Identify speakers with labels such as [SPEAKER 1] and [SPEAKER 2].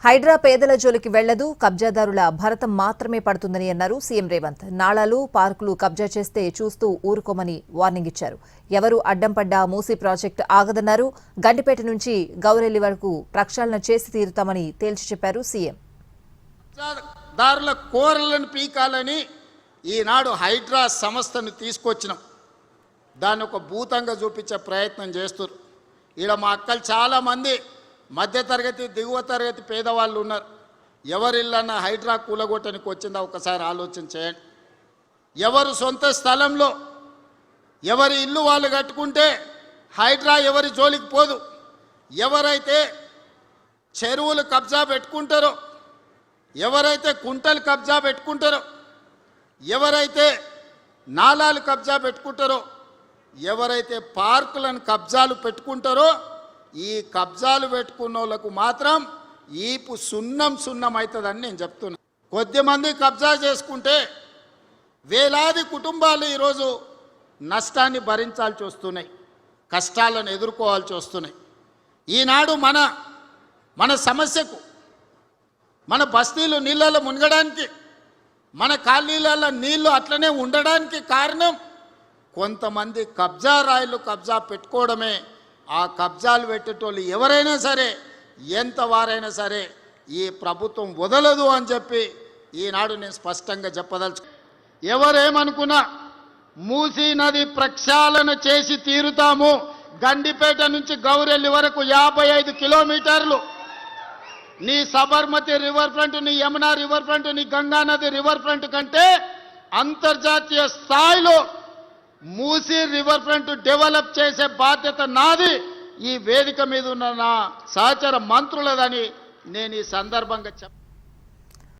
[SPEAKER 1] హైడ్రా పేదల జోలికి వెళ్లదు, కబ్జాదారుల భరతం మాత్రమే పడుతుందని అన్నారు సీఎం రేవంత్. నాళాలు, పార్కులు కబ్జా చేస్తే చూస్తూ ఊరుకోమని వార్నింగ్ ఇచ్చారు. ఎవరు అడ్డం పడ్డా మూసీ ప్రాజెక్టు ఆగదన్నారు. గండిపేట నుంచి గౌరెల్లి వరకు ప్రక్షాళన చేసి తీరుతామని తేల్చి చెప్పారు సీఎం.
[SPEAKER 2] దారుల కోరలను పీకాలని ఈనాడు హైడ్రా సంస్థను తీసుకొచ్చినాం. దాన్ని ఒక భూతంగా చూపించే ప్రయత్నం చేస్తారు. ఈడ మా అక్కలు చాలామంది మధ్యతరగతి దిగువ తరగతి పేదవాళ్ళు ఉన్నారు. ఎవరిల్లన్నా హైడ్రా కూలగొట్టనికి వచ్చిందా ఒకసారి ఆలోచన చేయండి. ఎవరు సొంత స్థలంలో ఎవరి ఇల్లు వాళ్ళు కట్టుకుంటే హైడ్రా ఎవరి జోలికి పోదు. ఎవరైతే చెరువులు కబ్జా పెట్టుకుంటారో, ఎవరైతే కుంటలు కబ్జా పెట్టుకుంటారో, ఎవరైతే నాలాలు కబ్జా పెట్టుకుంటారో, ఎవరైతే పార్కులను కబ్జాలు పెట్టుకుంటారో, ఈ కబ్జాలు పెట్టుకున్న వాళ్ళకు మాత్రం ఈపు సున్నం అవుతుందని నేను చెప్తున్నా. కొద్దిమంది కబ్జా చేసుకుంటే వేలాది కుటుంబాలు ఈరోజు నష్టాన్ని భరించాల్సి వస్తున్నాయి, కష్టాలను ఎదుర్కోవాల్సి వస్తున్నాయి. ఈనాడు మన సమస్యకు, మన బస్తీలు నీళ్ళలో మునగడానికి, మన కాలనీలలో నీళ్లు అట్లనే ఉండడానికి కారణం కొంతమంది కబ్జా రాయిలు కబ్జా పెట్టుకోవడమే. ఆ కబ్జాలు పెట్టేటోళ్ళు ఎవరైనా సరే, ఎంత వారైనా సరే ఈ ప్రభుత్వం వదలదు అని చెప్పి ఈనాడు నేను స్పష్టంగా చెప్పదలుచు. ఎవరేమనుకున్నా మూసీ నది ప్రక్షాళన చేసి తీరుతాము. గండిపేట నుంచి గౌరెల్లి వరకు 55 కిలోమీటర్లు. నీ సబర్మతి రివర్ ఫ్రంట్, నీ యమునా రివర్ ఫ్రంట్, నీ గంగా నది రివర్ ఫ్రంట్ కంటే అంతర్జాతీయ స్థాయిలో మూసీ రివర్ ఫ్రంట్ డెవలప్ చేసే బాధ్యత నాది. ఈ వేదిక మీద ఉన్న నా సహచర మంత్రులదని నేను ఈ సందర్భంగా